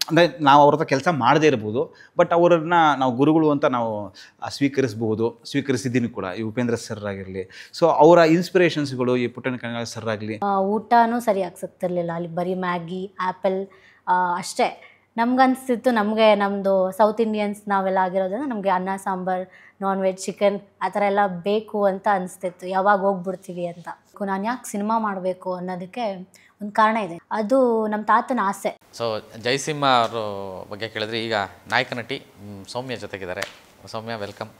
ಅಂದರೆ ನಾವು ಅವ್ರ ಹತ್ರ ಕೆಲಸ ಮಾಡದೇ ಇರ್ಬೋದು, ಬಟ್ ಅವರನ್ನು ನಾವು ಗುರುಗಳು ಅಂತ ನಾವು ಸ್ವೀಕರಿಸಿದ್ದೀನಿ ಕೂಡ. ಈ ಉಪೇಂದ್ರ ಸರ್ ಆಗಿರಲಿ, ಸೊ ಅವರ ಇನ್ಸ್ಪಿರೇಷನ್ಸ್ಗಳು ಈ ಪುಟ್ಟಣ್ಣ ಕಣಗಾಲ್ ಸರ್ ಆಗಲಿ. ಊಟನೂ ಸರಿಯಾಗಿ ಸಿಗ್ತಿರ್ಲಿಲ್ಲ ಅಲ್ಲಿ, ಬರೀ ಮ್ಯಾಗಿ, ಆ್ಯಪಲ್ ಅಷ್ಟೇ. ನಮ್ಗನ್ಸ್ತಿತ್ತು ನಮಗೆ ನಮ್ಮದು ಸೌತ್ ಇಂಡಿಯನ್ಸ್ ನಾವೆಲ್ಲ ಆಗಿರೋದ್ರಿಂದ ನಮಗೆ ಅನ್ನ ಸಾಂಬಾರು, ನಾನ್ ವೆಜ್, ಚಿಕನ್ ಆ ಥರ ಎಲ್ಲ ಬೇಕು ಅಂತ ಅನಿಸ್ತಿತ್ತು, ಯಾವಾಗ ಹೋಗ್ಬಿಡ್ತೀವಿ ಅಂತ. ನಾನು ಯಾಕೆ ಸಿನಿಮಾ ಮಾಡಬೇಕು ಅನ್ನೋದಕ್ಕೆ ಒಂದು ಕಾರಣ ಇದೆ, ಅದು ನಮ್ಮ ತಾತನ ಆಸೆ. ಸೊ ಜಯಸಿಂಹ ಅವ್ರ ಬಗ್ಗೆ ಕೇಳಿದ್ರೆ, ಈಗ ನಾಯಕ ನಟಿ ಸೌಮ್ಯ ಜೊತೆಗಿದ್ದಾರೆ. ಸೌಮ್ಯ, ವೆಲ್ಕಮ್.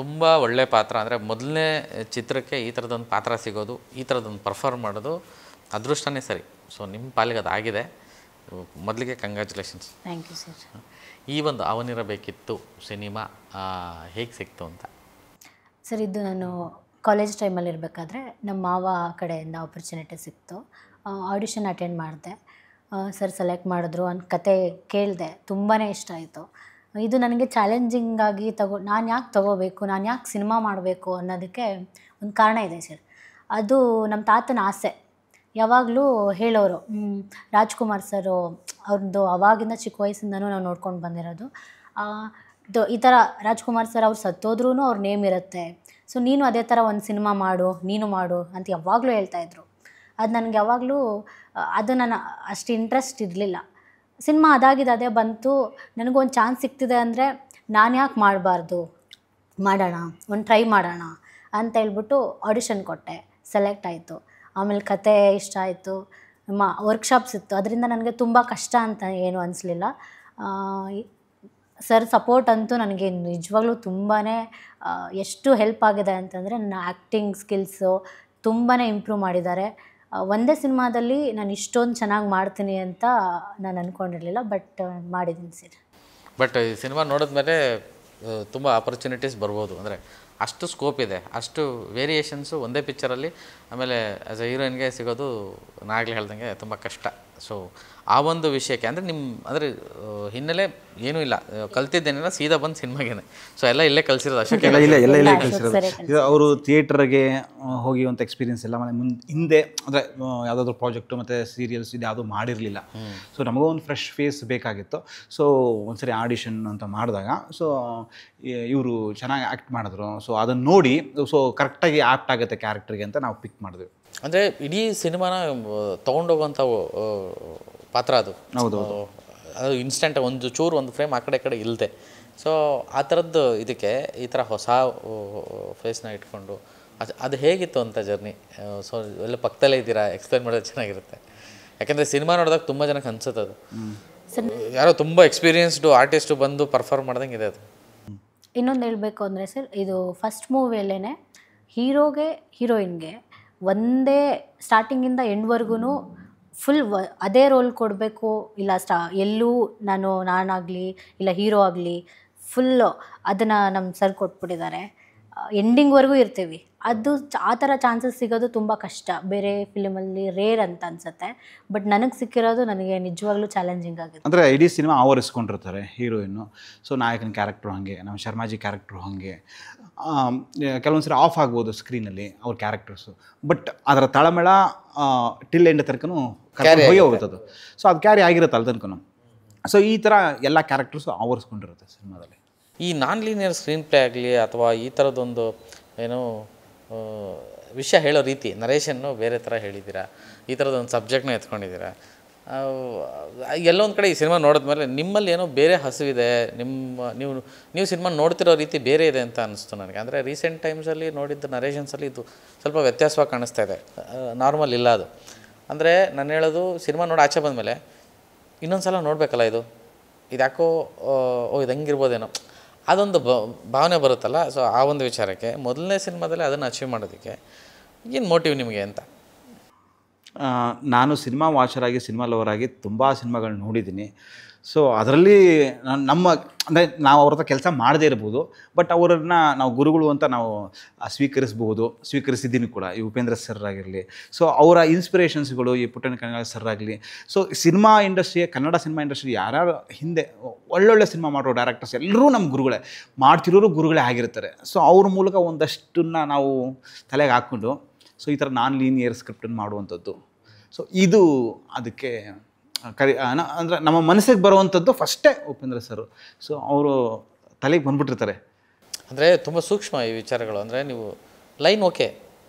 ತುಂಬ ಒಳ್ಳೆ ಪಾತ್ರ, ಅಂದರೆ ಮೊದಲನೇ ಚಿತ್ರಕ್ಕೆ ಈ ಥರದೊಂದು ಪಾತ್ರ ಸಿಗೋದು, ಈ ಥರದೊಂದು ಪರ್ಫಾರ್ಮ್ ಮಾಡೋದು ಅದೃಷ್ಟನೇ ಸರಿ. ಸೊ ನಿಮ್ಮ ಪಾಲಿಗೆ ಅದಾಗಿದೆ. ಮೊದಲಿಗೆ ಕಂಗ್ರ್ಯಾಚುಲೇಷನ್ಸ್. Thank you sir. ಈ ಒಂದು ಅವನಿರಬೇಕಿತ್ತು ಸಿನಿಮಾ ಹೇಗೆ ಸಿಕ್ತು ಅಂತ? ಸರ್, ಇದು ನಾನು ಕಾಲೇಜ್ ಟೈಮಲ್ಲಿ ಇರಬೇಕಾದ್ರೆ ನಮ್ಮ ಮಾವ ಕಡೆಯಿಂದ ಆಪರ್ಚುನಿಟಿ ಸಿಕ್ತು. ಆಡಿಷನ್ ಅಟೆಂಡ್ ಮಾಡಿದೆ. ಸರ್ ಸೆಲೆಕ್ಟ್ ಮಾಡಿದ್ರು, ಒಂದು ಕತೆ ಕೇಳಿದೆ, ತುಂಬಾ ಇಷ್ಟ ಆಯಿತು. ಇದು ನನಗೆ ಚಾಲೆಂಜಿಂಗಾಗಿ ನಾನು ಯಾಕೆ ತಗೋಬೇಕು, ನಾನು ಯಾಕೆ ಸಿನಿಮಾ ಮಾಡಬೇಕು ಅನ್ನೋದಕ್ಕೆ ಒಂದು ಕಾರಣ ಇದೆ ಸರ್. ಅದು ನಮ್ಮ ತಾತನ ಆಸೆ. ಯಾವಾಗಲೂ ಹೇಳೋರು, ರಾಜ್ಕುಮಾರ್ ಸರು ಅವ್ರದ್ದು ಅವಾಗಿಂದ ಚಿಕ್ಕ ವಯಸ್ಸಿಂದನೂ ನಾವು ನೋಡ್ಕೊಂಡು ಬಂದಿರೋದು. ಈ ಥರ ರಾಜ್ಕುಮಾರ್ ಸರ್ ಅವ್ರು ಸತ್ತೋದ್ರೂ ಅವ್ರ ನೇಮ್ ಇರುತ್ತೆ, ಸೊ ನೀನು ಅದೇ ಥರ ಒಂದು ಸಿನಿಮಾ ಮಾಡು, ನೀನು ಮಾಡು ಅಂತ ಯಾವಾಗಲೂ ಹೇಳ್ತಾಯಿದ್ರು. ಅದು ನನಗೆ ಯಾವಾಗಲೂ ಅದು ನಾನು ಅಷ್ಟು ಇಂಟ್ರೆಸ್ಟ್ ಇರಲಿಲ್ಲ. ಸಿನಿಮಾ ಅದಾಗಿದೆ, ಅದೇ ಬಂತು, ನನಗೊಂದು ಚಾನ್ಸ್ ಸಿಗ್ತಿದೆ ಅಂದರೆ ನಾನು ಯಾಕೆ ಮಾಡಬಾರ್ದು, ಮಾಡೋಣ, ಒಂದು ಟ್ರೈ ಮಾಡೋಣ ಅಂತ ಹೇಳ್ಬಿಟ್ಟು ಆಡಿಷನ್ ಕೊಟ್ಟೆ. ಸೆಲೆಕ್ಟ್ ಆಯಿತು. ಆಮೇಲೆ ಕತೆ ಇಷ್ಟ ಆಯಿತು, ವರ್ಕ್ಶಾಪ್ಸ್ ಇತ್ತು, ಅದರಿಂದ ನನಗೆ ತುಂಬ ಕಷ್ಟ ಅಂತ ಏನೂ ಅನಿಸ್ಲಿಲ್ಲ. ಸರ್ ಸಪೋರ್ಟ್ ಅಂತೂ ನನಗೆ ನಿಜವಾಗ್ಲೂ ತುಂಬಾ ಎಷ್ಟು ಹೆಲ್ಪ್ ಆಗಿದೆ ಅಂತಂದರೆ, ನನ್ನ ಆ್ಯಕ್ಟಿಂಗ್ ಸ್ಕಿಲ್ಸು ತುಂಬಾ ಇಂಪ್ರೂವ್ ಮಾಡಿದ್ದಾರೆ. ಒಂದೇ ಸಿನಿಮಾದಲ್ಲಿ ನಾನು ಇಷ್ಟೊಂದು ಚೆನ್ನಾಗಿ ಮಾಡ್ತೀನಿ ಅಂತ ನಾನು ಅಂದ್ಕೊಂಡಿರಲಿಲ್ಲ, ಬಟ್ ಮಾಡಿದ್ದೀನಿ ಸರ್. ಬಟ್ ಈ ಸಿನಿಮಾ ನೋಡಿದ್ಮೇಲೆ ತುಂಬ ಆಪರ್ಚುನಿಟೀಸ್ ಬರ್ಬೋದು, ಅಂದರೆ ಅಷ್ಟು ಸ್ಕೋಪ್ ಇದೆ, ಅಷ್ಟು ವೇರಿಯೇಷನ್ಸು ಒಂದೇ ಪಿಕ್ಚರಲ್ಲಿ. ಆಮೇಲೆ ಆ್ಯಸ್ ಎ ಹೀರೋಯಿನ್ಗೆ ಸಿಗೋದು ನಾಗಲೇ ಹೇಳ್ದಂಗೆ ತುಂಬ ಕಷ್ಟ. ಸೊ ಆ ಒಂದು ವಿಷಯಕ್ಕೆ ಅಂದರೆ ಅಂದರೆ ಹಿನ್ನೆಲೆ ಏನೂ ಇಲ್ಲ, ಕಲ್ತಿದ್ದೇನಿಲ್ಲ, ಸೀದಾ ಬಂದು ಸಿನಿಮಾಗೇನೆ. ಸೊ ಎಲ್ಲ ಇಲ್ಲೇ ಕಲಿಸಿರೋದು ಅಷ್ಟೇ. ಇಲ್ಲೇ ಕಲಿಸಿರೋದು. ಅವರು ಥಿಯೇಟ್ರಿಗೆ ಹೋಗಿ ಒಂದು ಎಕ್ಸ್ಪೀರಿಯನ್ಸ್ ಎಲ್ಲ ಹಿಂದೆ ಅಂದರೆ ಯಾವುದಾದ್ರೂ ಪ್ರಾಜೆಕ್ಟು ಮತ್ತು ಸೀರಿಯಲ್ಸ್ ಇದು ಯಾವುದೂ ಮಾಡಿರಲಿಲ್ಲ. ಸೊ ನಮಗೂ ಒಂದು ಫ್ರೆಶ್ ಫೇಸ್ ಬೇಕಾಗಿತ್ತು. ಸೊ ಒಂದ್ಸರಿ ಆಡಿಷನ್ ಅಂತ ಮಾಡಿದಾಗ ಸೊ ಇವರು ಚೆನ್ನಾಗಿ ಆ್ಯಕ್ಟ್ ಮಾಡಿದ್ರು. ಸೊ ಅದನ್ನು ನೋಡಿ ಸೊ ಕರೆಕ್ಟಾಗಿ ಆ್ಯಕ್ಟ್ ಆಗುತ್ತೆ ಕ್ಯಾರೆಕ್ಟ್ರಿಗೆ ಅಂತ ನಾವು ಪಿಕ್ ಮಾಡಿದ್ವಿ. ಅಂದರೆ ಇಡೀ ಸಿನಿಮಾನ ತೊಗೊಂಡೋಗುವಂಥ ಪಾತ್ರ ಅದು. ಹೌದು, ಅದು ಇನ್ಸ್ಟೆಂಟ್, ಒಂದು ಫ್ರೇಮ್ ಆ ಕಡೆ ಇಲ್ಲದೆ. ಸೊ ಆ ಥರದ್ದು ಇದಕ್ಕೆ ಈ ಥರ ಹೊಸ ಫೇಸ್ನ ಇಟ್ಕೊಂಡು ಅದು ಹೇಗಿತ್ತು ಅಂತ ಜರ್ನಿ? ಸೊ ಎಲ್ಲ ಪಕ್ಕದಲ್ಲೇ ಇದ್ದೀರಾ, ಎಕ್ಸ್ಪ್ಲೈನ್ ಮಾಡೋದು ಚೆನ್ನಾಗಿರುತ್ತೆ. ಯಾಕೆಂದರೆ ಸಿನಿಮಾ ನೋಡಿದಾಗ ತುಂಬ ಜನಕ್ಕೆ ಅನ್ಸುತ್ತೆ ಅದು ಯಾರೋ ತುಂಬ ಎಕ್ಸ್ಪೀರಿಯನ್ಸ್ಡು ಆರ್ಟಿಸ್ಟು ಬಂದು ಪರ್ಫಾರ್ಮ್ ಮಾಡ್ದಂಗೆ ಇದೆ ಅದು. ಇನ್ನೊಂದು ಹೇಳಬೇಕು ಅಂದರೆ ಸರ್, ಇದು ಫಸ್ಟ್ ಮೂವಿಯಲ್ಲೇ ಹೀರೋಗೆ ಹೀರೋಯಿನ್ಗೆ ಒಂದೇ ಸ್ಟಾರ್ಟಿಂಗಿಂದ ಎಂಡ್ವರೆಗೂ ಫುಲ್ ಅದೇ ರೋಲ್ ಕೊಡಬೇಕು, ಇಲ್ಲ ಎಲ್ಲೂ ನಾನಾಗಲಿ ಇಲ್ಲ ಹೀರೋ ಆಗಲಿ ಫುಲ್ಲು ಅದನ್ನು ನಮ್ಮ ಸರ್ ಕೊಟ್ಬಿಟ್ಟಿದ್ದಾರೆ. ಎಂಡಿಂಗ್ವರೆಗೂ ಇರ್ತೀವಿ. ಅದು ಆ ಥರ ಚಾನ್ಸಸ್ ಸಿಗೋದು ತುಂಬ ಕಷ್ಟ, ಬೇರೆ ಫಿಲಿಮಲ್ಲಿ ರೇರ್ ಅಂತ ಅನಿಸುತ್ತೆ. ಬಟ್ ನನಗೆ ಸಿಕ್ಕಿರೋದು ನನಗೆ ನಿಜವಾಗ್ಲೂ ಚಾಲೆಂಜಿಂಗ್ ಆಗಿದೆ. ಅಂದರೆ ಇಡೀ ಸಿನಿಮಾ ಆವರಿಸ್ಕೊಂಡಿರ್ತಾರೆ ಹೀರೋಯಿನ್ನು. ಸೊ ನಾಯಕನ ಕ್ಯಾರೆಕ್ಟ್ರು ಹಾಗೆ, ನಮ್ಮ ಶರ್ಮಾಜಿ ಕ್ಯಾರೆಕ್ಟ್ರು ಹಾಗೆ. ಕೆಲವೊಂದು ಸರಿ ಆಫ್ ಆಗ್ಬೋದು ಸ್ಕ್ರೀನಲ್ಲಿ ಅವ್ರ ಕ್ಯಾರೆಕ್ಟರ್ಸು, ಬಟ್ ಅದರ ತಳಮೇಳ ಟಿಲ್ ಎಂಡ್ ತನಕನೂ ಹೋಗಿ ಹೋಗುತ್ತದು. ಸೊ ಅದು ಕ್ಯಾರಿ ಆಗಿರುತ್ತೆ ಅಲ್ಲಿ ತನಕ. ಸೊ ಈ ಥರ ಎಲ್ಲ ಕ್ಯಾರೆಕ್ಟರ್ಸು ಆವರಿಸ್ಕೊಂಡಿರುತ್ತೆ ಸಿನಿಮಾದಲ್ಲಿ. ಈ ನಾನ್ ಲೀನಿಯರ್ ಸ್ಕ್ರೀನ್ ಪ್ಲೇ ಆಗಲಿ ಅಥವಾ ಈ ಥರದೊಂದು ಏನೋ ವಿಷಯ ಹೇಳೋ ರೀತಿ, ನರೇಷನ್ನು ಬೇರೆ ಥರ ಹೇಳಿದ್ದೀರಾ, ಈ ಥರದೊಂದು ಸಬ್ಜೆಕ್ಟ್ನ ಎತ್ಕೊಂಡಿದ್ದೀರಾ. ಎಲ್ಲೊಂದು ಕಡೆ ಈ ಸಿನಿಮಾ ನೋಡಿದ್ಮೇಲೆ ನಿಮ್ಮಲ್ಲಿ ಏನೋ ಬೇರೆ ಹಸಿವಿದೆ, ನೀವು ಸಿನಿಮಾ ನೋಡ್ತಿರೋ ರೀತಿ ಬೇರೆ ಇದೆ ಅಂತ ಅನ್ನಿಸ್ತು ನನಗೆ. ಅಂದರೆ ರೀಸೆಂಟ್ ಟೈಮ್ಸಲ್ಲಿ ನೋಡಿದ್ದ ನರೇಷನ್ಸಲ್ಲಿ ಇದು ಸ್ವಲ್ಪ ವ್ಯತ್ಯಾಸವಾಗಿ ಕಾಣಿಸ್ತಾ ಇದೆ, ನಾರ್ಮಲ್ ಇಲ್ಲ ಅದು. ಅಂದರೆ ನಾನು ಹೇಳೋದು, ಸಿನಿಮಾ ನೋಡಿ ಆಚೆ ಬಂದಮೇಲೆ ಇನ್ನೊಂದು ಸಲ ನೋಡಬೇಕಲ್ಲ, ಇದು ಯಾಕೋ ಇದು ಹಂಗಿರ್ಬೋದೇನೋ ಅದೊಂದು ಭಾವನೆ ಬರುತ್ತಲ್ಲ. ಸೊ ಆ ಒಂದು ವಿಚಾರಕ್ಕೆ ಮೊದಲನೇ ಸಿನಿಮಾದಲ್ಲಿ ಅದನ್ನು ಅಚೀವ್ ಮಾಡೋದಕ್ಕೆ ಏನು ಮೋಟಿವ್ ನಿಮಗೆ ಅಂತ? ನಾನು ಸಿನಿಮಾ ವಾಚರಾಗಿ, ಸಿನಿಮಾ ಲವರಾಗಿ ತುಂಬ ಸಿನಿಮಾಗಳು ನೋಡಿದ್ದೀನಿ. ಸೊ ಅದರಲ್ಲಿ ನಮ್ಮ ಅಂದರೆ ನಾವು ಅವ್ರ ಹತ್ರ ಕೆಲಸ ಮಾಡದೇ ಇರ್ಬೋದು, ಬಟ್ ಅವರನ್ನು ನಾವು ಗುರುಗಳು ಅಂತ ನಾವು ಸ್ವೀಕರಿಸಿದ್ದೀನಿ ಕೂಡ. ಈ ಉಪೇಂದ್ರ ಸರ್ ಆಗಿರಲಿ, ಸೊ ಅವರ ಇನ್ಸ್ಪಿರೇಷನ್ಸ್ಗಳು ಈ ಪುಟ್ಟಣ್ಣ ಕಣಗಾಲ್ ಸರ್ ಆಗಲಿ. So cinema industry, Kannada cinema industry ಯಾರ್ಯಾರು ಹಿಂದೆ ಒಳ್ಳೊಳ್ಳೆ ಸಿನಿಮಾ ಮಾಡೋ ಡೈರೆಕ್ಟರ್ಸ್ ಎಲ್ಲರೂ ನಮ್ಮ ಗುರುಗಳೇ, ಮಾಡ್ತಿರೋರು ಗುರುಗಳೇ ಆಗಿರ್ತಾರೆ. ಸೊ ಅವ್ರ ಮೂಲಕ ಒಂದಷ್ಟನ್ನು ನಾವು ತಲೆಗೆ ಹಾಕ್ಕೊಂಡು ಸೊ ಈ ಥರ ನಾನ್ ಲೀನಿಯರ್ ಸ್ಕ್ರಿಪ್ಟನ್ನು ಮಾಡುವಂಥದ್ದು. ಸೊ ಇದು ಅದಕ್ಕೆ ಅಂದರೆ ನಮ್ಮ ಮನಸ್ಸಿಗೆ ಬರುವಂಥದ್ದು ಫಸ್ಟೇ ಉಪೇಂದ್ರ ಸರ್. ಸೊ ಅವರು ತಲೆಗೆ ಬಂದ್ಬಿಟ್ಟಿರ್ತಾರೆ. ಅಂದರೆ ತುಂಬ ಸೂಕ್ಷ್ಮ ಈ ವಿಚಾರಗಳು. ಅಂದರೆ ನೀವು ಲೈನ್ ಓಕೆ,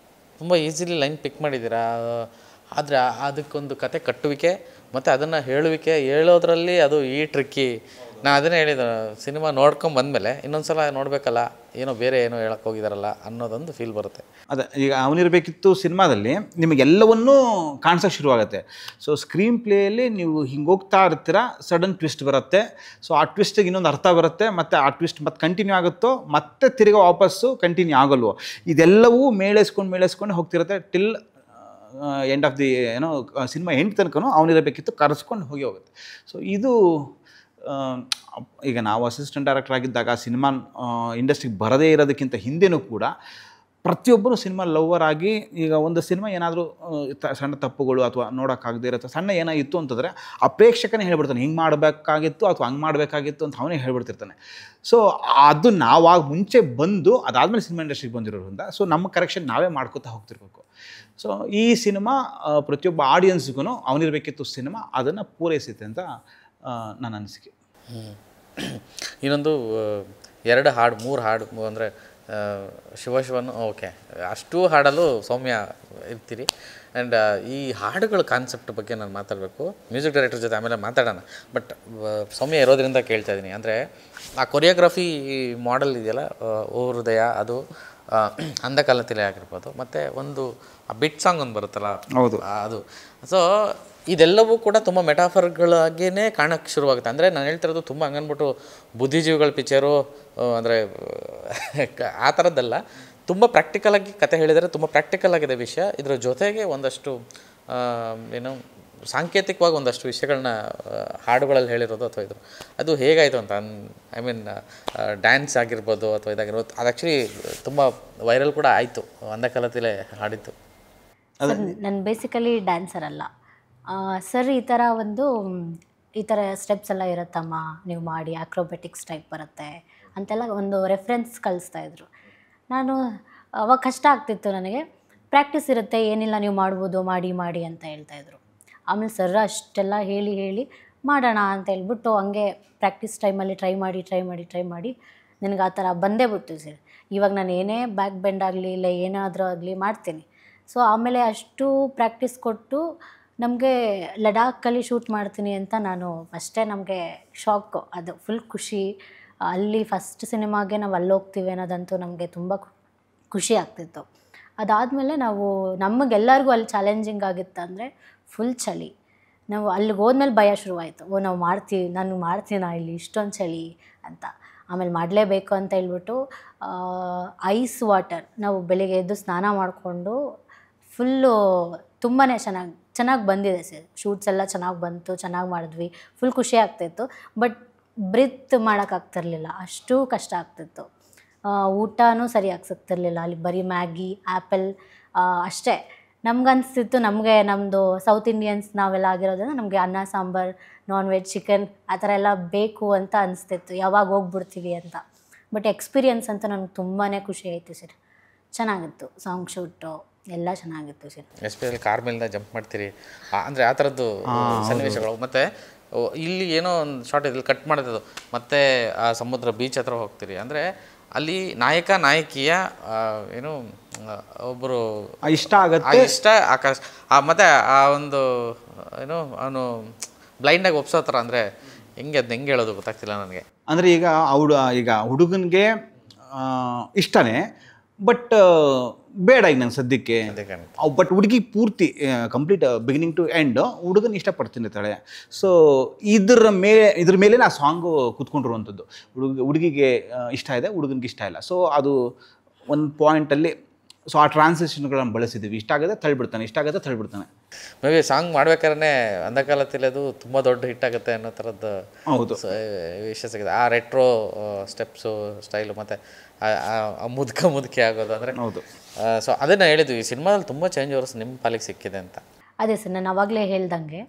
ತುಂಬ ಈಸಿಲಿ ಲೈನ್ ಪಿಕ್ ಮಾಡಿದ್ದೀರಾ, ಆದರೆ ಅದಕ್ಕೊಂದು ಕತೆ ಕಟ್ಟುವಿಕೆ ಮತ್ತು ಅದನ್ನು ಹೇಳೋದ್ರಲ್ಲಿ ಅದು ಈ ಟ್ರಿಕ್ಕಿ. ನಾನು ಅದನ್ನೇ ಹೇಳಿದ, ಸಿನಿಮಾ ನೋಡ್ಕೊಂಬಂದಮೇಲೆ ಇನ್ನೊಂದು ಸಲ ನೋಡಬೇಕಲ್ಲ, ಏನೋ ಬೇರೆ ಏನೋ ಹೇಳಕ್ಕೆ ಹೋಗಿದಾರಲ್ಲ ಅನ್ನೋದೊಂದು ಫೀಲ್ ಬರುತ್ತೆ. ಅದೇ ಈಗ ಅವನಿರಬೇಕಿತ್ತು ಸಿನಿಮಾದಲ್ಲಿ ನಿಮಗೆಲ್ಲವನ್ನೂ ಕಾಣಿಸೋಕ್ಕೆ ಶುರುವಾಗುತ್ತೆ. ಸೊ ಸ್ಕ್ರೀನ್ ಪ್ಲೇಯಲ್ಲಿ ನೀವು ಹಿಂಗೆ ಹೋಗ್ತಾ ಇರ್ತೀರ, ಸಡನ್ ಟ್ವಿಸ್ಟ್ ಬರುತ್ತೆ. ಸೊ ಆ ಟ್ವಿಸ್ಟಿಗೆ ಇನ್ನೊಂದು ಅರ್ಥ ಬರುತ್ತೆ, ಮತ್ತು ಆ ಟ್ವಿಸ್ಟ್ ಮತ್ತೆ ಕಂಟಿನ್ಯೂ ಆಗುತ್ತೋ ಮತ್ತೆ ತಿರ್ಗಾ ವಾಪಸ್ಸು ಕಂಟಿನ್ಯೂ ಆಗಲ್ವೋ, ಇದೆಲ್ಲವೂ ಮೇಳೈಸ್ಕೊಂಡು ಹೋಗ್ತಿರುತ್ತೆ till end of the cinema end ತನಕನೂ ಅವನಿರಬೇಕಿತ್ತು ಕರೆಸ್ಕೊಂಡು ಹೋಗುತ್ತೆ. ಸೊ ಇದು ಈಗ ನಾವು ಅಸಿಸ್ಟೆಂಟ್ ಡೈರೆಕ್ಟರ್ ಆಗಿದ್ದಾಗ ಸಿನಿಮಾ ಇಂಡಸ್ಟ್ರಿಗೆ ಬರದೇ ಇರೋದಕ್ಕಿಂತ ಹಿಂದೆನೂ ಕೂಡ ಪ್ರತಿಯೊಬ್ಬರು ಸಿನಿಮಾ ಲವರ್ ಆಗಿ, ಈಗ ಒಂದು ಸಿನಿಮಾ ಏನಾದರೂ ಸಣ್ಣ ತಪ್ಪುಗಳು ಅಥವಾ ನೋಡೋಕ್ಕಾಗದೇ ಇರುತ್ತೆ, ಸಣ್ಣ ಏನಾಗಿತ್ತು ಅಂತಂದರೆ ಆ ಪ್ರೇಕ್ಷಕನೇ ಹೇಳ್ಬಿಡ್ತಾನೆ, ಹಿಂಗೆ ಮಾಡಬೇಕಾಗಿತ್ತು ಅಥವಾ ಹಂಗೆ ಮಾಡಬೇಕಾಗಿತ್ತು ಅಂತ ಅವನೇ ಹೇಳ್ಬಿಡ್ತಿರ್ತಾನೆ. ಸೊ ಅದು ನಾವಾಗ ಮುಂಚೆ ಬಂದು ಅದಾದಮೇಲೆ ಸಿನಿಮಾ ಇಂಡಸ್ಟ್ರಿಗೆ ಬಂದಿರೋದ್ರಿಂದ ಸೊ ನಮ್ಮ ಕರೆಕ್ಷನ್ ನಾವೇ ಮಾಡ್ಕೋತಾ ಹೋಗ್ತಿರ್ಬೇಕು. ಸೊ ಈ ಸಿನಿಮಾ ಪ್ರತಿಯೊಬ್ಬ ಆಡಿಯನ್ಸ್ಗೂ ಅವನಿರಬೇಕಿತ್ತು ಸಿನಿಮಾ ಅದನ್ನು ಪೂರೈಸುತ್ತೆ ಅಂತ ನನ್ನ ಅನಿಸಿಕೆ. ಇನ್ನೊಂದು 2 ಹಾಡು 3 ಹಾಡು ಅಂದರೆ ಶಿವಶಿವನು ಓಕೆ, ಅಷ್ಟು ಹಾಡಲು ಸೌಮ್ಯ ಇರ್ತೀರಿ. ಆ್ಯಂಡ್ ಈ ಹಾಡುಗಳ ಕಾನ್ಸೆಪ್ಟ್ ಬಗ್ಗೆ ನಾನು ಮಾತಾಡಬೇಕು, ಮ್ಯೂಸಿಕ್ ಡೈರೆಕ್ಟರ್ ಜೊತೆ ಆಮೇಲೆ ಮಾತಾಡೋಣ. ಬಟ್ ಸೌಮ್ಯ ಇರೋದ್ರಿಂದ ಕೇಳ್ತಾ ಇದ್ದೀನಿ. ಅಂದರೆ ಆ ಕೊರಿಯೋಗ್ರಫಿ ಮಾಡೆಲ್ ಇದೆಯಲ್ಲ, ಓ ಹೃದಯ, ಅದು ಅಂಧಕಾಲತಿಲೆ ಆಗಿರ್ಬೋದು, ಮತ್ತು ಒಂದು ಆ ಬಿಟ್ ಸಾಂಗ್ ಒಂದು ಬರುತ್ತಲ್ಲ, ಹೌದು ಅದು. ಸೊ ಇದೆಲ್ಲವೂ ಕೂಡ ತುಂಬ ಮೆಟಾಫರ್ಗಳಾಗಿಯೇ ಕಾಣೋಕ್ಕೆ ಶುರುವಾಗುತ್ತೆ. ಅಂದರೆ ನಾನು ಹೇಳ್ತಿರೋದು ತುಂಬ ಹಂಗನ್ಬಿಟ್ಟು ಬುದ್ಧಿಜೀವಿಗಳ ಪಿಕ್ಚರು ಅಂದರೆ ಆ ಥರದ್ದಲ್ಲ, ತುಂಬ ಪ್ರಾಕ್ಟಿಕಲಾಗಿ ಕತೆ ಹೇಳಿದರೆ ತುಂಬ ಪ್ರಾಕ್ಟಿಕಲ್ ಆಗಿದೆ ವಿಷಯ. ಇದರ ಜೊತೆಗೆ ಒಂದಷ್ಟು ಏನು ಸಾಂಕೇತಿಕವಾಗಿ ಒಂದಷ್ಟು ವಿಷಯಗಳನ್ನ ಹಾಡುಗಳಲ್ಲಿ ಹೇಳಿರೋದು ಅಥವಾ ಇದು ಅದು ಹೇಗಾಯಿತು ಅಂತ ಐ ಮೀನ್ ಡ್ಯಾನ್ಸ್ ಆಗಿರ್ಬೋದು ಅಥವಾ ಇದಾಗಿರ್ಬೋದು, ಅದು ಆ್ಯಕ್ಚುಲಿ ತುಂಬ ವೈರಲ್ ಕೂಡ ಆಯಿತು, ಅಂಧಕಾಲತಿಲೆ ಹಾಡಿತ್ತು. ನಾನು ಬೇಸಿಕಲಿ ಡ್ಯಾನ್ಸರ್ ಅಲ್ಲ ಸರ್. ಈ ಥರ ಸ್ಟೆಪ್ಸ್ ಎಲ್ಲ ಇರುತ್ತಮ್ಮ, ನೀವು ಮಾಡಿ, ಆಕ್ರೋಬೆಟಿಕ್ಸ್ ಟೈಪ್ ಬರುತ್ತೆ ಅಂತೆಲ್ಲ ಒಂದು ರೆಫರೆನ್ಸ್ ಕಳಿಸ್ತಾಯಿದ್ರು. ನಾನು ಅವಾಗ ಕಷ್ಟ ಆಗ್ತಿತ್ತು ನನಗೆ. ಪ್ರಾಕ್ಟೀಸ್ ಇರುತ್ತೆ, ಏನಿಲ್ಲ ನೀವು ಮಾಡ್ಬೋದು, ಮಾಡಿ ಅಂತ ಹೇಳ್ತಾಯಿದ್ರು. ಆಮೇಲೆ ಸರ್ ಅಷ್ಟೆಲ್ಲ ಹೇಳಿ ಮಾಡೋಣ ಅಂತ ಹೇಳ್ಬಿಟ್ಟು ಹಂಗೆ ಪ್ರಾಕ್ಟೀಸ್ ಟೈಮಲ್ಲಿ ಟ್ರೈ ಮಾಡಿ ನನಗೆ ಆ ಥರ ಬಂದೇ ಬಿಡ್ತು ಸರ್. ಇವಾಗ ನಾನು ಏನೇ ಬ್ಯಾಕ್ ಬೆಂಡ್ ಆಗಲಿ ಇಲ್ಲ ಏನಾದರೂ ಆಗಲಿ ಮಾಡ್ತೀನಿ. ಸೊ ಆಮೇಲೆ ಅಷ್ಟು ಪ್ರಾಕ್ಟೀಸ್ ಕೊಟ್ಟು ನಮಗೆ ಲಡಾಖಲ್ಲಿ ಶೂಟ್ ಮಾಡ್ತೀನಿ ಅಂತ ನಾನು ಫಸ್ಟೇ ನಮಗೆ ಶಾಕು, ಅದು ಫುಲ್ ಖುಷಿ. ಅಲ್ಲಿ ಫಸ್ಟ್ ಸಿನಿಮಾಗೆ ನಾವು ಅಲ್ಲಿ ಹೋಗ್ತೀವಿ ಅನ್ನೋದಂತೂ ನಮಗೆ ತುಂಬ ಖುಷಿ ಆಗ್ತಿತ್ತು. ಅದಾದಮೇಲೆ ನಮಗೆಲ್ಲರಿಗೂ ಅಲ್ಲಿ ಚಾಲೆಂಜಿಂಗ್ ಆಗಿತ್ತು ಅಂದರೆ ಫುಲ್ ಚಳಿ. ನಾವು ಅಲ್ಲಿಗೆ ಹೋದ್ಮೇಲೆ ಭಯ ಶುರುವಾಯಿತು, ನಾವು ನಾನು ಮಾಡ್ತೀನಾ ಇಲ್ಲಿ ಇಷ್ಟೊಂದು ಚಳಿ ಅಂತ. ಆಮೇಲೆ ಮಾಡಲೇಬೇಕು ಅಂತ ಹೇಳ್ಬಿಟ್ಟು ಐಸ್ ವಾಟರ್ ನಾವು ಬೆಳಿಗ್ಗೆ ಎದ್ದು ಸ್ನಾನ ಮಾಡಿಕೊಂಡು ಫುಲ್ಲು ತುಂಬಾ ಚೆನ್ನಾಗಿ ಬಂದಿದೆ ಸರ್. ಶೂಟ್ಸ್ ಎಲ್ಲ ಚೆನ್ನಾಗಿ ಬಂತು, ಚೆನ್ನಾಗಿ ಮಾಡಿದ್ವಿ, ಫುಲ್ ಖುಷಿ ಆಗ್ತಾಯಿತ್ತು. ಬಟ್ ಬ್ರೀತ್ ಮಾಡೋಕ್ಕಾಗ್ತಿರ್ಲಿಲ್ಲ, ಅಷ್ಟು ಕಷ್ಟ ಆಗ್ತಿತ್ತು. ಊಟನೂ ಸರಿಯಾಗಿ ಸಿಗ್ತಿರ್ಲಿಲ್ಲ, ಅಲ್ಲಿ ಬರೀ ಮ್ಯಾಗಿ ಆ್ಯಪಲ್ ಅಷ್ಟೇ. ನಮ್ಗನ್ಸ್ತಿತ್ತು ನಮ್ಮದು ಸೌತ್ ಇಂಡಿಯನ್ಸ್ ನಾವೆಲ್ಲ ಆಗಿರೋದ್ರಿಂದ ನಮಗೆ ಅನ್ನ ಸಾಂಬಾರು, ನಾನ್ ವೆಜ್, ಚಿಕನ್ ಆ ಥರ ಎಲ್ಲ ಬೇಕು ಅಂತ ಅನಿಸ್ತಿತ್ತು, ಯಾವಾಗ ಹೋಗ್ಬಿಡ್ತೀವಿ ಅಂತ. ಬಟ್ ಎಕ್ಸ್ಪೀರಿಯನ್ಸ್ ಅಂತೂ ನನಗೆ ತುಂಬಾ ಖುಷಿ ಆಯಿತು ಸರ್. ಚೆನ್ನಾಗಿತ್ತು, ಸಾಂಗ್ ಶೂಟು ಎಲ್ಲ ಚೆನ್ನಾಗಿತ್ತು ಸರ್. ಎಸ್ಪೆಷಲಿ ಕಾರ್ ಮೇಲಿಂದ ಜಂಪ್ ಮಾಡ್ತೀರಿ ಅಂದರೆ ಆ ಥರದ್ದು ಸನ್ನಿವೇಶಗಳು. ಮತ್ತು ಇಲ್ಲಿ ಏನೋ ಒಂದು ಶಾರ್ಟ್ ಇದ್ರಲ್ಲಿ ಕಟ್ ಮಾಡೋದು, ಮತ್ತು ಆ ಸಮುದ್ರ ಬೀಚ್ ಹತ್ರ ಹೋಗ್ತೀರಿ. ಅಂದರೆ ಅಲ್ಲಿ ನಾಯಕ ನಾಯಕಿಯ ಏನು ಒಬ್ಬರು ಇಷ್ಟ ಆಗುತ್ತೆ, ಇಷ್ಟ ಆಕಾಶ ಮತ್ತು ಆ ಒಂದು ಏನು ಅವನು ಬ್ಲೈಂಡಾಗಿ ಒಪ್ಸೋ ಥರ. ಅಂದರೆ ಹೆಂಗೆ ಹೇಳೋದು ಗೊತ್ತಾಗ್ತಿಲ್ಲ ನನಗೆ. ಅಂದರೆ ಈಗ ಹುಡುಗನಿಗೆ ಇಷ್ಟನೇ, ಬಟ್ ಬೇಡ ಈಗ ನಂಗೆ ಸದ್ಯಕ್ಕೆ. ಬಟ್ ಹುಡುಗಿ ಪೂರ್ತಿ ಕಂಪ್ಲೀಟ್ ಬಿಗಿನಿಂಗ್ ಟು ಎಂಡ್ ಹುಡುಗನ ಇಷ್ಟಪಡ್ತಿರ್ತಾಳೆ. ಸೊ ಇದ್ರ ಮೇಲೆ ಆ ಸಾಂಗು ಕೂತ್ಕೊಂಡಿರುವಂಥದ್ದು. ಹುಡುಗಿಗೆ ಇಷ್ಟ ಇದೆ, ಹುಡುಗನಿಗೆ ಇಷ್ಟ ಇಲ್ಲ. ಸೊ ಅದು ಒಂದು ಪಾಯಿಂಟಲ್ಲಿ ಸೊ ಆ ಟ್ರಾನ್ಸಿಷನ್ಗಳನ್ನು ಬಳಸಿದ್ದೀವಿ. ಇಷ್ಟ ಆಗುತ್ತೆ ತಳ್ಳಿಬಿಡ್ತಾನೆ. ಮೇ ಬಿ ಸಾಂಗ್ ಮಾಡ್ಬೇಕಾದ್ರೆ ಅಂಧಕಾಲತಿಲೆ ಅದು ತುಂಬ ದೊಡ್ಡ ಹಿಟ್ ಆಗುತ್ತೆ ಅನ್ನೋ ಥರದ್ದು ಹೌದು ವಿಷಯ ಸಿಗುತ್ತೆ. ಆ ರೆಟ್ರೋ ಸ್ಟೆಪ್ಸು ಸ್ಟೈಲು ಮತ್ತು ಮುದುಕಿ ಆಗೋದು ಅಂದರೆ ಹೌದು. ಸೊ ಅದನ್ನು ಹೇಳಿದ್ವಿ, ಈ ಸಿನಿಮಾದಲ್ಲಿ ತುಂಬ ಚೇಂಜ್ ಓವರ್ಸ್ ನಿಮ್ಮ ಪಾಲಿಗೆ ಸಿಕ್ಕಿದೆ ಅಂತ. ಅದೇ ಸರ್, ನಾನು ಆವಾಗಲೇ ಹೇಳ್ದಂಗೆ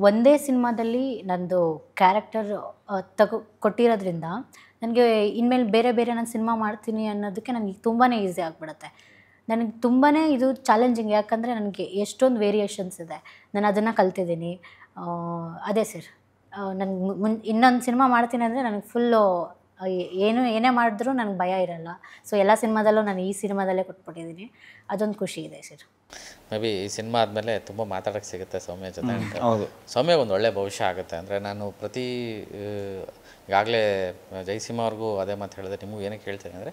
ಒಂದೇ ಸಿನಿಮಾದಲ್ಲಿ ನಂದು ಕ್ಯಾರೆಕ್ಟರ್ ಕೊಟ್ಟಿರೋದ್ರಿಂದ ನನಗೆ ಇನ್ಮೇಲೆ ಬೇರೆ ನಾನು ಸಿನಿಮಾ ಮಾಡ್ತೀನಿ ಅನ್ನೋದಕ್ಕೆ ನನಗೆ ತುಂಬಾ ಈಸಿ ಆಗಿಬಿಡುತ್ತೆ. ನನಗೆ ತುಂಬಾ ಇದು ಚಾಲೆಂಜಿಂಗ್, ಯಾಕಂದರೆ ನನಗೆ ಎಷ್ಟೊಂದು ವೇರಿಯೇಷನ್ಸ್ ಇದೆ. ನಾನು ಅದನ್ನು ಕಲ್ತಿದ್ದೀನಿ. ಅದೇ ಸರ್, ನನಗೆ ಇನ್ನೊಂದು ಸಿನಿಮಾ ಮಾಡ್ತೀನಿ ಅಂದರೆ ನನಗೆ ಫುಲ್ಲು ಏನೇ ಮಾಡಿದ್ರೂ ನನಗೆ ಭಯ ಇರಲ್ಲ. ಸೊ ಎಲ್ಲ ಸಿನಿಮಾದಲ್ಲೂ ನಾನು ಈ ಸಿನಿಮಾದಲ್ಲೇ ಕೊಟ್ಬಿಟ್ಟಿದ್ದೀನಿ, ಅದೊಂದು ಖುಷಿ ಇದೆ ಸರ್. ಮೇ ಬಿ ಈ ಸಿನಿಮಾ ಆದಮೇಲೆ ತುಂಬ ಮಾತಾಡೋಕ್ಕೆ ಸಿಗುತ್ತೆ ಸೌಮ್ಯ ಜೊತೆ. ಹೌದು, ಸೌಮ್ಯ ಒಂದು ಒಳ್ಳೆ ಭವಿಷ್ಯ ಆಗುತ್ತೆ. ಅಂದರೆ ನಾನು ಈಗಾಗಲೇ ಜಯಸಿಂಹ ಅವ್ರಿಗೂ ಅದೇ ಮಾತು ಹೇಳಿದೆ, ನಿಮಗೂ ಏನಕ್ಕೆ ಹೇಳ್ತೀನಿ ಅಂದರೆ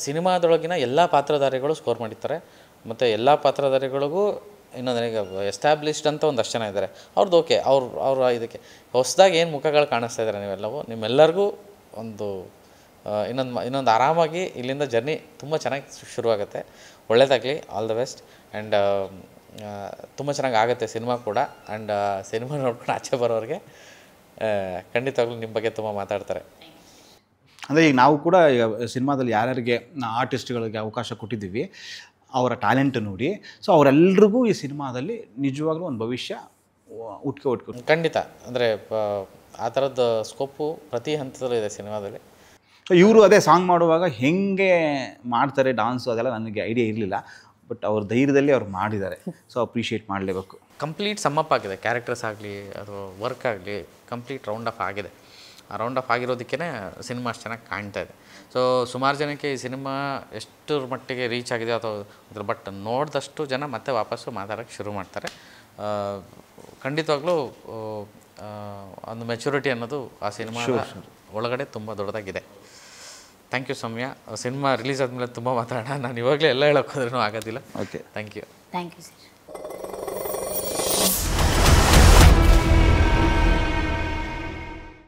ಸಿನಿಮಾದೊಳಗಿನ ಎಲ್ಲ ಪಾತ್ರಧಾರಿಗಳು ಸ್ಕೋರ್ ಮಾಡಿರ್ತಾರೆ, ಮತ್ತು ಎಲ್ಲ ಪಾತ್ರಧಾರಿಗಳಿಗೂ ಇನ್ನೊಂದು ನನಗೆ ಎಸ್ಟಾಬ್ಲಿಷ್ಡ್ ಅಂತ ಒಂದಷ್ಟು ಜನ ಇದ್ದಾರೆ, ಅವ್ರದ್ದು ಓಕೆ, ಅವ್ರ ಇದಕ್ಕೆ ಹೊಸದಾಗಿ ಏನು ಮುಖಗಳು ಕಾಣಿಸ್ತಾ ಇದ್ದಾರೆ ನೀವೆಲ್ಲವೂ, ನಿಮ್ಮೆಲ್ಲರಿಗೂ ಒಂದು ಇನ್ನೊಂದು ಆರಾಮಾಗಿ ಇಲ್ಲಿಂದ ಜರ್ನಿ ತುಂಬ ಚೆನ್ನಾಗಿ ಶುರುವಾಗುತ್ತೆ. ಒಳ್ಳೆಯದಾಗಲಿ, ಆಲ್ ದ ಬೆಸ್ಟ್. ಆ್ಯಂಡ್ ತುಂಬ ಚೆನ್ನಾಗಿ ಆಗುತ್ತೆ ಸಿನಿಮಾ ಕೂಡ. ಆ್ಯಂಡ್ ಸಿನಿಮಾ ನೋಡ್ಕೊಂಡು ಆಚೆ ಬರೋರಿಗೆ ಖಂಡಿತವಾಗ್ಲೂ ನಿಮ್ಮ ಬಗ್ಗೆ ತುಂಬ ಮಾತಾಡ್ತಾರೆ. ಅಂದರೆ ಈಗ ನಾವು ಕೂಡ ಈಗ ಸಿನಿಮಾದಲ್ಲಿ ಯಾರ್ಯಾರಿಗೆ ಆರ್ಟಿಸ್ಟ್ಗಳಿಗೆ ಅವಕಾಶ ಕೊಟ್ಟಿದ್ದೀವಿ ಅವರ ಟ್ಯಾಲೆಂಟ್ ನೋಡಿ, ಸೊ ಅವರೆಲ್ರಿಗೂ ಈ ಸಿನಿಮಾದಲ್ಲಿ ನಿಜವಾಗ್ಲೂ ಒಂದು ಭವಿಷ್ಯ ಹುಟ್ಕೊ ಖಂಡಿತ. ಅಂದರೆ ಆ ಥರದ ಸ್ಕೋಪು ಪ್ರತಿ ಹಂತದಲ್ಲೂ ಇದೆ ಸಿನಿಮಾದಲ್ಲಿ. ಸೊ ಇವರು ಅದೇ ಸಾಂಗ್ ಮಾಡುವಾಗ ಹೆಂಗೆ ಮಾಡ್ತಾರೆ ಡಾನ್ಸು ಅದೆಲ್ಲ ನನಗೆ ಐಡಿಯಾ ಇರಲಿಲ್ಲ, ಬಟ್ ಅವ್ರ ಧೈರ್ಯದಲ್ಲಿ ಅವ್ರು ಮಾಡಿದ್ದಾರೆ. ಸೊ ಅಪ್ರಿಷಿಯೇಟ್ ಮಾಡಲೇಬೇಕು. ಕಂಪ್ಲೀಟ್ ಸಮ್ಮಪ್ ಆಗಿದೆ, ಕ್ಯಾರೆಕ್ಟರ್ಸ್ ಆಗಲಿ ಅಥವಾ ವರ್ಕ್ ಆಗಲಿ ಕಂಪ್ಲೀಟ್ ರೌಂಡ್ ಆಫ್ ಆಗಿದೆ. ಆ ರೌಂಡ್ ಆಫ್ ಆಗಿರೋದಕ್ಕೇ ಸಿನಿಮಾ ಅಷ್ಟು ಚೆನ್ನಾಗಿ ಕಾಣ್ತಾ ಇದೆ. ಸೊ ಸುಮಾರು ಜನಕ್ಕೆ ಈ ಸಿನಿಮಾ ಎಷ್ಟರ ಮಟ್ಟಿಗೆ ರೀಚ್ ಆಗಿದೆ ಅಥವಾ ಬಟ್ ನೋಡಿದಷ್ಟು ಜನ ಮತ್ತೆ ವಾಪಸ್ಸು ಮಾತಾಡೋಕ್ಕೆ ಶುರು ಮಾಡ್ತಾರೆ. ಖಂಡಿತವಾಗ್ಲೂ ಒಂದು ಮೆಚುರಿಟಿ ಅನ್ನೋದು ಆ ಸಿನಿಮಾ ಒಳಗಡೆ ತುಂಬ ದೊಡ್ಡದಾಗಿದೆ. Thank you Soumya. Cinema release ಆದಮೇಲೆ ತುಂಬ ಮಾತಾಡೋಣ. ನಾನು ಇವಾಗಲೇ ಎಲ್ಲ ಹೇಳೋಕ್ಕೋದ್ರೂ ಆಗೋದಿಲ್ಲ. Okay, thank you. Thank you sir.